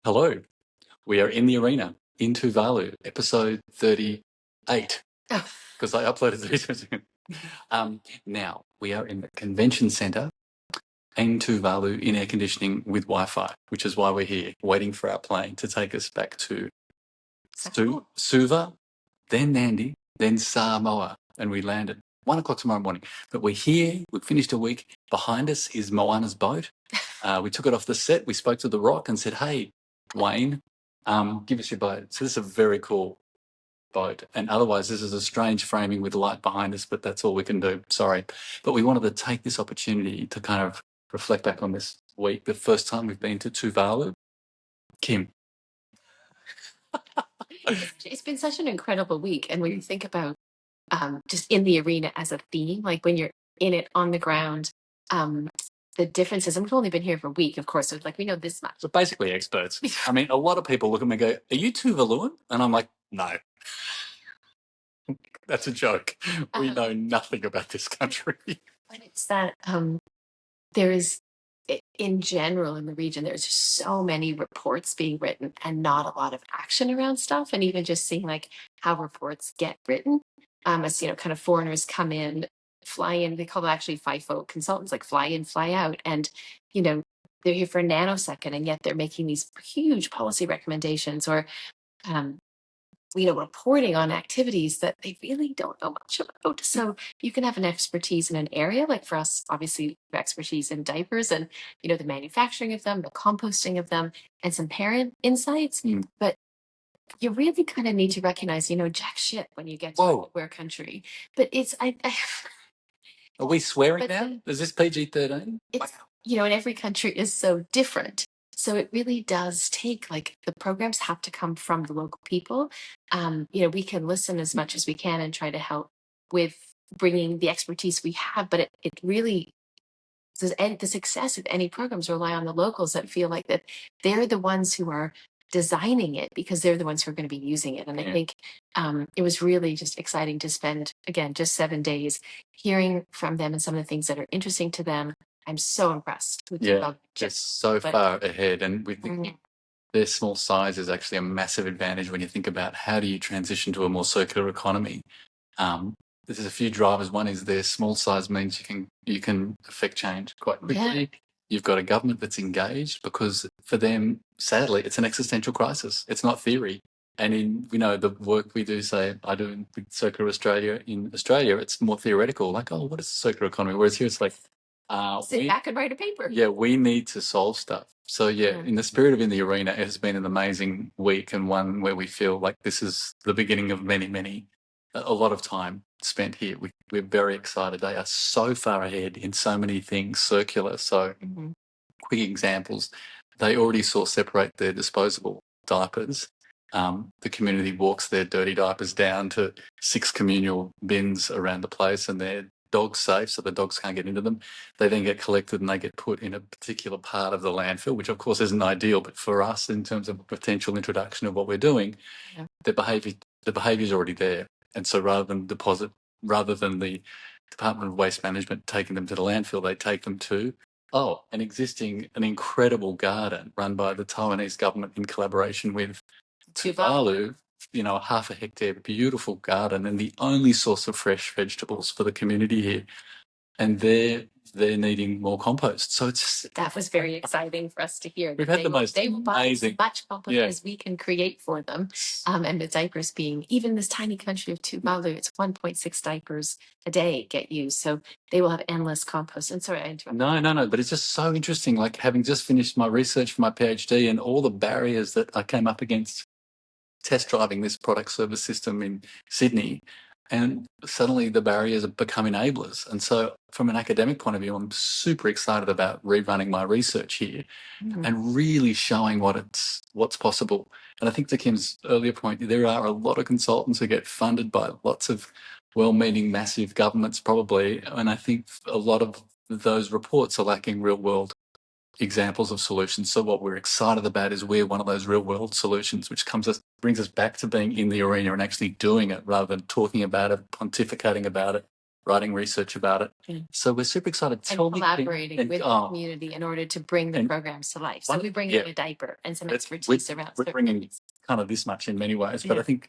Hello, we are in the arena in Tuvalu, episode 38, Oh, because I uploaded these. Now, we are in the convention centre in Tuvalu in air conditioning with Wi-Fi, which is why we're here, waiting for our plane to take us back to Suva, then Nandi, then Samoa, and we landed 1 o'clock tomorrow morning. But we're here, we've finished a week. Behind us is Moana's boat. We took it off the set, we spoke to The Rock and said, hey, Wayne, give us your boat. So this is a very cool boat. And otherwise, this is a strange framing with light behind us, but that's all we can do. Sorry. But we wanted to take this opportunity to kind of reflect back on this week, the first time we've been to Tuvalu. Kim. it's been such an incredible week. And when you think about just in the arena as a theme, like when you're in it on the ground, the differences, and we've only been here for a week, of course, so like we know this much. So basically experts. I mean, a lot of people look at me and go, are you Tuvaluan? And I'm like, no. That's a joke. We know nothing about this country. But it's that there is, in general in the region, there's just so many reports being written and not a lot of action around stuff. And even just seeing like how reports get written, as kind of foreigners come in, fly in. They call them actually FIFO consultants, like fly in, fly out, and they're here for a nanosecond, and yet they're making these huge policy recommendations or reporting on activities that they really don't know much about. So you can have an expertise in an area, like for us, obviously, expertise in diapers and, the manufacturing of them, the composting of them, and some parent insights. But you really kind of need to recognize, jack shit when you get to where country. But Are we swearing now? Is this PG-13? And every country is so different. So it really does take, like, the programs have to come from the local people. We can listen as much as we can and try to help with bringing the expertise we have, but it really, the success of any programs rely on the locals that feel like that they're the ones who are designing it because they're the ones who are going to be using it. And I think it was really just exciting to spend, again, just 7 days hearing from them and some of the things that are interesting to them. I'm so impressed with just so far ahead. And we think their small size is actually a massive advantage when you think about how do you transition to a more circular economy. There's a few drivers. One is their small size means you can affect change quite quickly. Yeah. You've got a government that's engaged because for them, sadly, it's an existential crisis. It's not theory. And in, the work we do, say, I do in Circular Australia, in Australia, it's more theoretical. Like, oh, what is a circular economy? Whereas here it's like, sit back and write a paper. Yeah, we need to solve stuff. So in the spirit of In the Arena, it has been an amazing week and one where we feel like this is the beginning of a lot of time spent here. We're very excited. They are so far ahead in so many things circular. So quick examples, they already separate their disposable diapers. The community walks their dirty diapers down to 6 communal bins around the place, and they're dog safe, so the dogs can't get into them. They then get collected and they get put in a particular part of the landfill, which of course isn't ideal, but for us in terms of potential introduction of what we're doing, the behaviour is already there. And so rather than the Department of Waste Management taking them to the landfill, they take them to an incredible garden run by the Taiwanese government in collaboration with Tuvalu, a 0.5 hectare beautiful garden and the only source of fresh vegetables for the community here. And they're needing more compost. So that was very exciting for us to hear. We've had the most amazing. They will buy as much compost as we can create for them. And the diapers being, even this tiny country of Tuvalu, it's 1.6 diapers a day get used. So they will have endless compost. And sorry, I interrupted. No. But it's just so interesting, like having just finished my research for my PhD and all the barriers that I came up against test driving this product service system in Sydney, and suddenly the barriers have become enablers. And so from an academic point of view, I'm super excited about rerunning my research here and really showing what's possible. And I think to Kim's earlier point, there are a lot of consultants who get funded by lots of well-meaning massive governments probably, and I think a lot of those reports are lacking real-world examples of solutions. So what we're excited about is we're one of those real world solutions, which brings us back to being in the arena and actually doing it rather than talking about it, pontificating about it, writing research about it. Mm. So we're super excited. And collaborating with the community in order to bring the programs to life. So we bring in a diaper and some expertise around. We're bringing kind of this much in many ways, but I think,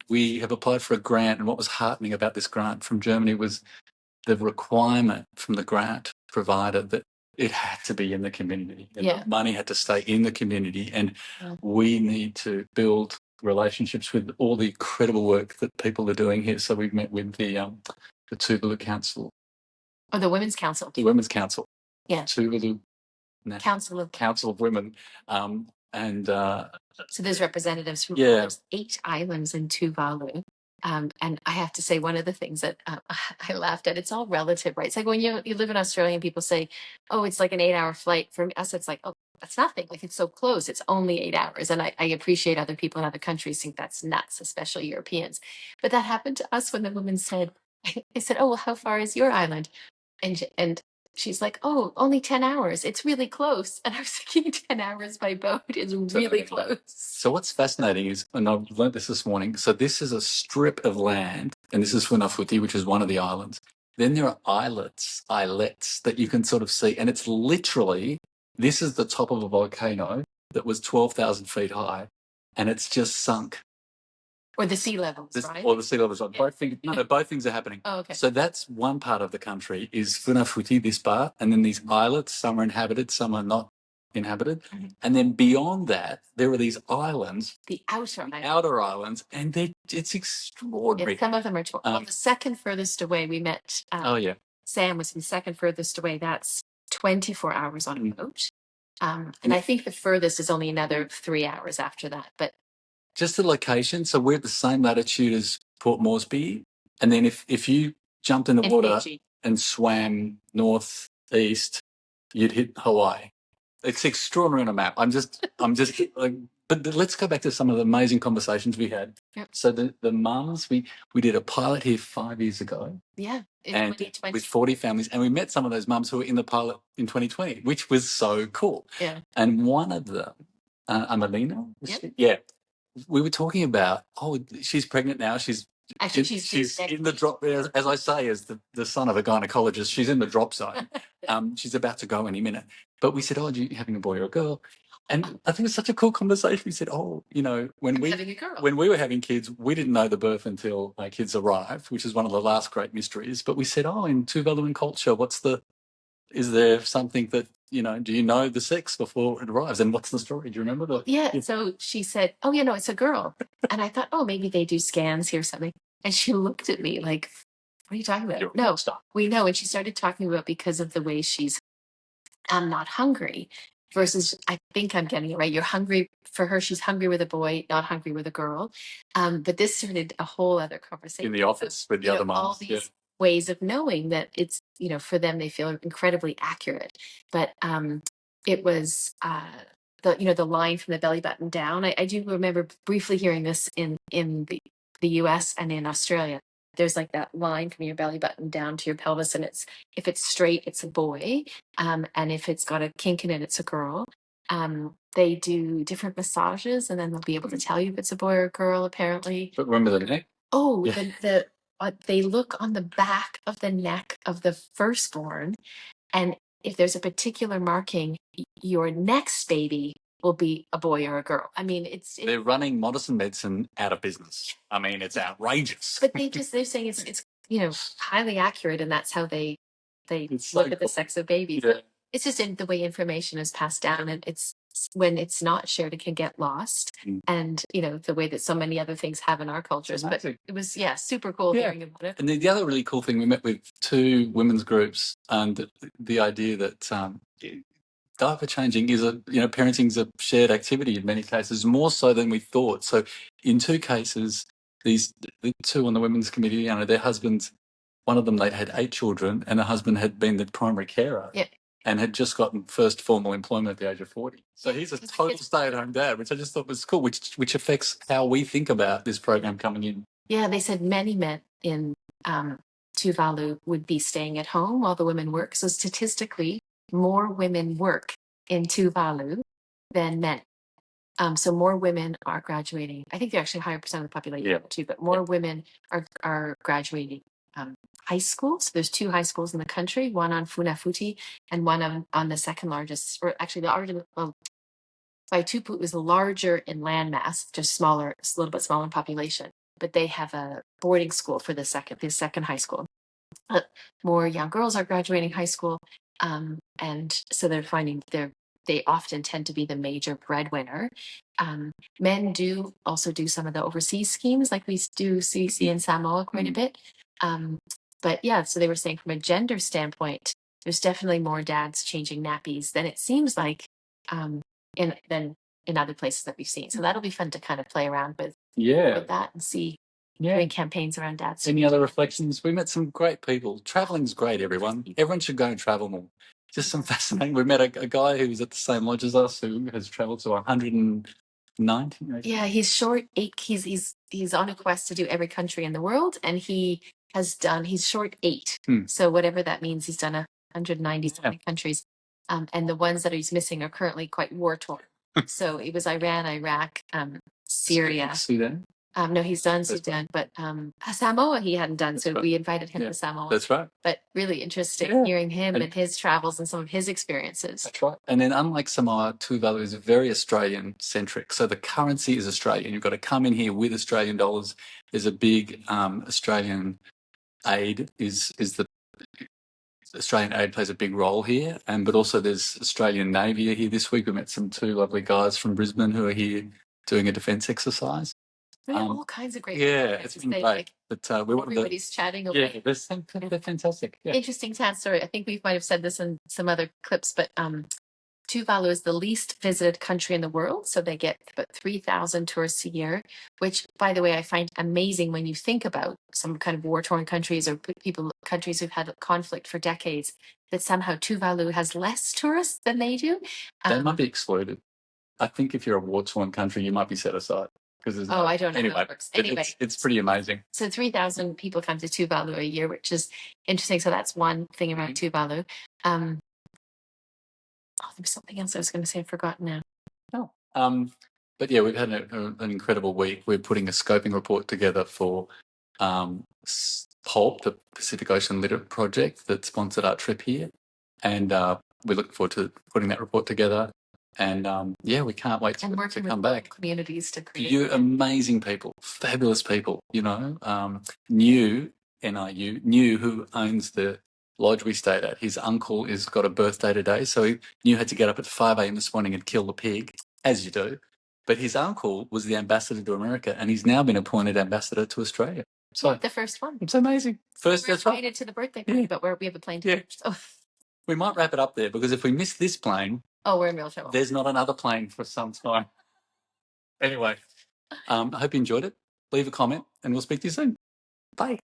we have applied for a grant, and what was heartening about this grant from Germany was the requirement from the grant provider that it had to be in the community. And the money had to stay in the community, and we need to build relationships with all the incredible work that people are doing here. So we've met with the Tuvalu Council. Oh, the Women's Council. The Women's Council. Yeah. Tuvalu Council of Women. And so there's representatives from there's 8 islands in Tuvalu. And I have to say, one of the things that I laughed at, it's all relative, right? It's like when you live in Australia and people say, oh, it's like an 8-hour flight. For us, it's like, oh, that's nothing. Like, it's so close. It's only 8 hours. And I appreciate other people in other countries think that's nuts, especially Europeans. But that happened to us when the woman said, I said, oh, well, how far is your island? And she's like, oh, only 10 hours. It's really close. And I was thinking 10 hours by boat is really close. So what's fascinating is, and I've learned this morning, so this is a strip of land, and this is Funafuti, which is one of the islands. Then there are islets that you can sort of see, and it's literally, this is the top of a volcano that was 12,000 feet high, and it's just sunk. Or the sea levels, right? Or the sea levels. Both things are happening. Oh, okay. So that's one part of the country is Funafuti, this part, and then these islets, some are inhabited, some are not inhabited. Mm-hmm. And then beyond that, there are these islands. The outer islands, and it's extraordinary. Some of them are the second furthest away we met. Sam was the second furthest away. That's 24 hours on a boat. And I think the furthest is only another 3 hours after that. But just the location. So we're at the same latitude as Port Moresby. And then if you jumped in the water and swam northeast, you'd hit Hawaii. It's extraordinary on a map. I'm just like, but let's go back to some of the amazing conversations we had. Yep. So the mums, we did a pilot here 5 years ago. Yeah. And 2020. With 40 families. And we met some of those mums who were in the pilot in 2020, which was so cool. Yeah. And one of them, Amelina? Yep. Yeah. We were talking about, she's pregnant now. She's in the drop, as I say, as the son of a gynecologist, she's in the drop zone. She's about to go any minute. But we said, are you having a boy or a girl? And I think it's such a cool conversation. We said, when we were having kids, we didn't know the birth until our kids arrived, which is one of the last great mysteries. But we said, in Tuvaluan culture, is there something that, do you know the sex before it arrives? And what's the story? Do you remember that? Yeah. So she said, it's a girl. And I thought, maybe they do scans here or something. And she looked at me like, what are you talking about? No, we know. And she started talking about because of the way she's not hungry versus, I think I'm getting it right. You're hungry for her. She's hungry with a boy, not hungry with a girl. But this started a whole other conversation. In the office with the other moms. All these ways of knowing that it's, for them, they feel incredibly accurate. But it was the line from the belly button down. I do remember briefly hearing this in the US and in Australia. There's like that line from your belly button down to your pelvis, and if it's straight, it's a boy, and if it's got a kink in it, it's a girl. They do different massages, and then they'll be able to tell you if it's a boy or a girl. Apparently, but remember the neck. They look on the back of the neck of the firstborn, and if there's a particular marking, your next baby will be a boy or a girl. I mean, they're running modern medicine out of business. I mean, it's outrageous. But they're saying it's highly accurate, and that's how they look at the sex of babies. Yeah. It's just in the way information is passed down, and it's when it's not shared, it can get lost. And the way that so many other things have in our cultures. But it was super cool hearing about it. And the other really cool thing, we met with 2 women's groups, and the idea that diaper changing is parenting is a shared activity in many cases, more so than we thought. So in 2 cases, the 2 on the women's committee, their husbands, one of them, they'd had 8 children, and the husband had been the primary carer. Yeah. And had just gotten first formal employment at the age of 40. So he's a total stay-at-home dad, which I just thought was cool, which affects how we think about this program coming in. Yeah, they said many men in Tuvalu would be staying at home while the women work. So statistically, more women work in Tuvalu than men. So more women are graduating. I think they're actually a higher percent of the population too, but more women are graduating high school. So there's 2 high schools in the country, one on Funafuti and one on the second largest, or actually Vaitupu is larger in landmass, just smaller, it's a little bit smaller in population. But they have a boarding school for the second high school. More young girls are graduating high school, and so they're finding they often tend to be the major breadwinner. Men do also do some of the overseas schemes, like we do see in Samoa quite a bit. But yeah, so they were saying from a gender standpoint, there's definitely more dads changing nappies than it seems like than in other places that we've seen. So that'll be fun to kind of play around with that and see doing campaigns around dads. Any other reflections? We met some great people. Traveling's great, everyone. Everyone should go and travel more. Just some fascinating. We met a guy who was at the same lodge as us who has travelled to 190. Yeah, he's short 8. He's on a quest to do every country in the world, and he's short 8. So whatever that means, he's done 190 something countries. And the ones that he's missing are currently quite war torn. So it was Iran, Iraq, Syria. Sudan? No, he's done Sudan, but Samoa he hadn't done, so we invited him to Samoa. That's right. But really interesting hearing him and his travels and some of his experiences. That's right. And then unlike Samoa, Tuvalu is very Australian-centric. So the currency is Australian. You've got to come in here with Australian dollars. There's a big Australian aid Australian aid plays a big role here, but also there's Australian Navy here this week. We met 2 lovely guys from Brisbane who are here doing a defence exercise. All kinds of great. It's been great. But everybody's chatting away. They're fantastic. Yeah. Interesting sad story. I think we might have said this in some other clips, but Tuvalu is the least visited country in the world, so they get about 3,000 tourists a year, which, by the way, I find amazing when you think about some kind of war-torn countries or countries who've had conflict for decades, that somehow Tuvalu has less tourists than they do. They might be excluded. I think if you're a war-torn country, you might be set aside. I don't know how it works. Anyway, it's pretty amazing. So 3,000 people come to Tuvalu a year, which is interesting. So that's one thing around Tuvalu. There was something else I was going to say. I've forgotten now. But yeah, we've had an incredible week. We're putting a scoping report together for PULP, the Pacific Ocean Litter Project that sponsored our trip here. And we look forward to putting that report together. And we can't wait to come back. Communities to create. You amazing people, fabulous people, New, NIU, New, who owns the lodge we stayed at. His uncle has got a birthday today, so he had to get up at 5 a.m. this morning and kill the pig, as you do. But his uncle was the ambassador to America, and he's now been appointed ambassador to Australia. So the first one. It's amazing. First, we're invited to the birthday party, but we have a plane to catch. So. We might wrap it up there, because if we miss this plane, we're in real trouble. There's not another plane for some time. Anyway, I hope you enjoyed it. Leave a comment, and we'll speak to you soon. Bye.